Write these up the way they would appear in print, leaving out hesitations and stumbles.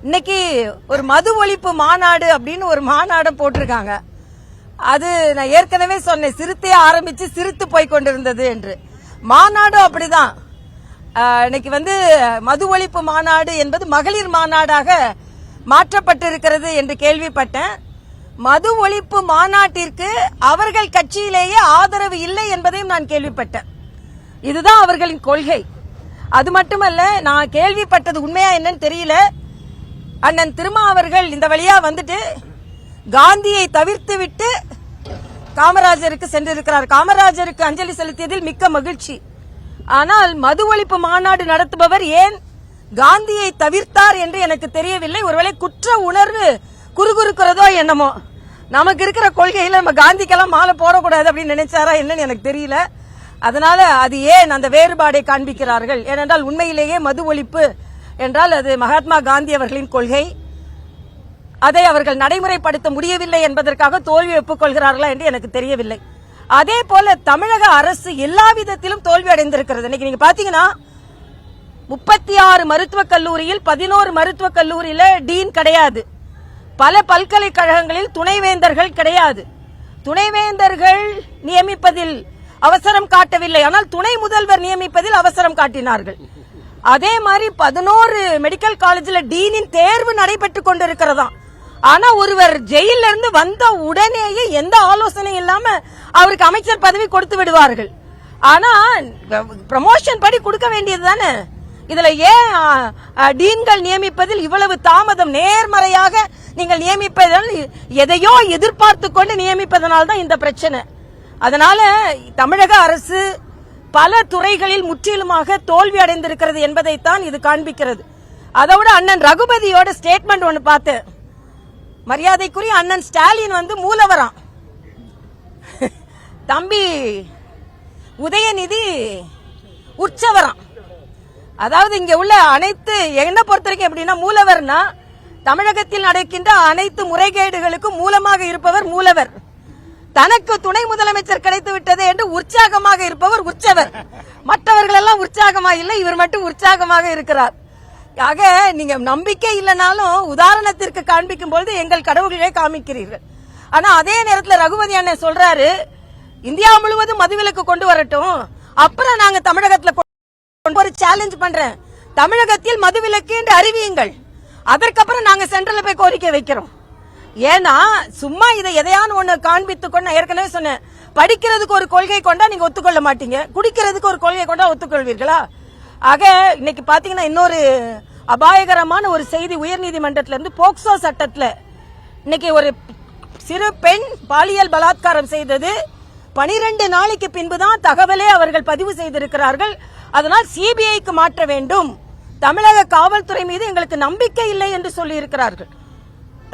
இன்னைக்கு ஒரு மது ஒழிப்பு மாநாடு அப்படின்னு ஒரு மாநாடு போட்டிருக்காங்க. அது நான் ஏற்கனவே சொன்னேன், சிறுத்தையே ஆரம்பிச்சு சிரித்து போய் கொண்டிருந்தது என்று. மாநாடும் அப்படிதான். இன்னைக்கு மது ஒழிப்பு மாநாடு என்பது மகளிர் மாநாடாக மாற்றப்பட்டிருக்கிறது என்று கேள்விப்பட்டேன். மது ஒழிப்பு மாநாட்டிற்கு அவர்கள் கட்சியிலேயே ஆதரவு இல்லை என்பதையும் நான் கேள்விப்பட்டேன். இதுதான் அவர்களின் கொள்கை. அது மட்டுமல்ல, நான் கேள்விப்பட்டது உண்மையா என்னன்னு தெரியல, அண்ணன் திருமா அவர்கள் இந்த வழியா வந்துட்டு காந்தியை தவிர்த்து விட்டு காமராஜருக்கு சென்றிருக்கிறார். காமராஜருக்கு அஞ்சலி செலுத்தியதில் மிக்க மகிழ்ச்சி. ஆனால் மது ஒழிப்பு மாநாடு நடத்துபவர் ஏன் காந்தியை தவிர்த்தார் என்று எனக்கு தெரியவில்லை. ஒருவேளை குற்ற உணர்வு குறுகுறுக்கிறதோ என்னமோ. நமக்கு இருக்கிற கொள்கையில நம்ம காந்திக்கெல்லாம் மாலை போடக்கூடாது அப்படின்னு நினைச்சாரா என்னன்னு எனக்கு தெரியல. அதனால அது ஏன் அந்த வேறுபாடை காண்பிக்கிறார்கள்? ஏனென்றால் உண்மையிலேயே மது ஒழிப்பு என்றால் அது மகாத்மா காந்தி அவர்களின் கொள்கை. அதை அவர்கள் நடைமுறைப்படுத்த முடியவில்லை என்பதற்காக தோல்வி ஒப்புக்கொள்கிறார்களா என்று எனக்கு தெரியவில்லை. அதே போல தமிழக அரசு எல்லா விதத்திலும் தோல்வி அடைந்திருக்கிறது. இன்னைக்கு நீங்க பாத்தீங்கன்னா 36 மருத்துவக் கல்லூரியில் 11 மருத்துவக் கல்லூரியில டீன் கிடையாது. பல பல்கலைக்கழகங்களில் துணைவேந்தர்கள் கிடையாது. துணைவேந்தர்கள் நியமிப்பதில் அவசரம் காட்டவில்லை, ஆனால் துணை முதல்வர் நியமிப்பதில் அவசரம் காட்டினார்கள். அதே மாதிரி 11 மெடிக்கல் காலேஜில் டீனின் தேர்வு நடைபெற்றுக் கொண்டிருக்கிறதா. ஆனா ஒருவர் ஜெயில இருந்து வந்த உடனேயே எந்த ஆலோசனை இல்லாம அவருக்கு அமைச்சர் பதவி கொடுத்து விடுவார்கள். ஆனா ப்ரமோஷன் படி கொடுக்க வேண்டியது தானே. இதுல ஏன் டீன்கள் நியமிப்பதில் இவ்வளவு தாமதம்? நேர்மறையாக நீங்கள் நியமிப்பதால் எதையோ எதிர்பார்த்து கொண்டு நியமிப்பதனால் தான் இந்த பிரச்சனை. அதனால தமிழக அரசு பல துறைகளில் முற்றிலுமாக தோல்வி அடைந்திருக்கிறது என்பதைத்தான் இது காண்பிக்கிறது. அதோட அண்ணன் ரகுபதியோட ஸ்டேட்மெண்ட் ஒன்னு பார்த்தேன். மரியாதைக்குரிய அண்ணன் ஸ்டாலின் மூலவராம், தம்பி உதயநிதி உற்சவராம். அதாவது இங்க உள்ள அனைத்து, என்ன பொறுத்த வரைக்கும் எப்படின்னா, மூலவர்னா தமிழகத்தில் நடக்கின்ற அனைத்து முறைகேடுகளுக்கும் மூலமாக இருப்பவர் மூலவர். தனக்கு துணை முதலமைச்சர் கிடைத்து விட்டது என்று உற்சாகமாக இருப்பவர் உற்சவர். மற்றவர்கள் எல்லாம் உற்சாகமா இல்லை, இவர் மட்டும் உற்சாகமாக இருக்கிறார். ஆக நீங்க நம்பிக்கை இல்லைனாலும் உதாரணத்திற்கு காண்பிக்கும் பொழுது எங்கள் கடவுள்களே காமிக்கிறீர்கள். ஆனா அதே நேரத்தில் ரகுபதி அண்ணன் சொல்றாரு, இந்தியா முழுவதும் மதுவிலக்கு கொண்டு வரட்டும், அப்புறம் நாங்க தமிழகத்தில் ஒரு சேலஞ்ச் பண்றேன், தமிழகத்தில் மதுவிலக்கு என்று அறிவியுங்கள், அதற்கப்புறம் நாங்க சென்ட்ரல்ல போய் கோரிக்கை வைக்கிறோம். ஏன்னா சும்மா இதை எதையான ஒண்ணு காண்பித்துக் கொண்டு, ஏற்கனவே சொன்னேன், படிக்கிறதுக்கு ஒரு கொள்கை கொண்டா நீங்க ஒத்துக்கொள்ள மாட்டீங்க, குடிக்கிறதுக்கு ஒரு கொள்கை கொண்டா ஒத்துக்கொள்வீர்களா? ஆக இன்னைக்கு பாத்தீங்கன்னா இன்னொரு அபாயகரமான ஒரு செய்தி, உயர்நீதிமன்றத்திலிருந்து போக்சோ சட்டத்துல இன்னைக்கு ஒரு சிறு பெண் பாலியல் பலாத்காரம் செய்தது 12 நாளைக்கு பின்புதான் தகவலே அவர்கள் பதிவு செய்திருக்கிறார்கள். அதனால் சிபிஐக்கு மாற்ற வேண்டும், தமிழக காவல்துறை மீது எங்களுக்கு நம்பிக்கை இல்லை என்று சொல்லி இருக்கிறார்கள்.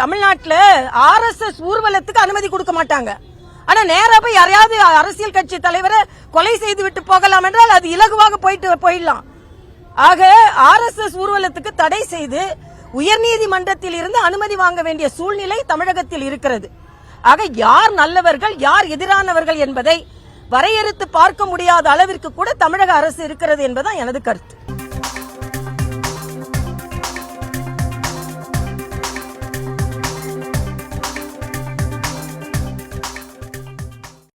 தமிழ்நாட்டில் RSS ஊர்வலத்துக்கு அனுமதி கொடுக்க மாட்டாங்க. ஆனா நேரா போய் யாரையாவது அரசியல் கட்சி தலைவரை கொலை செய்து விட்டு போகலாம் என்றால் அது இலகுவாக போயிடலாம். ஆக RSS ஊர்வலத்துக்கு தடை செய்து உயர்நீதிமன்றத்தில் இருந்து அனுமதி வாங்க வேண்டிய சூழ்நிலை தமிழகத்தில் இருக்கிறது. ஆக யார் நல்லவர்கள் யார் எதிரானவர்கள் என்பதை வரையறுத்து பார்க்க முடியாத அளவிற்கு கூட தமிழக அரசு இருக்கிறது என்பதுதான் எனது கருத்து.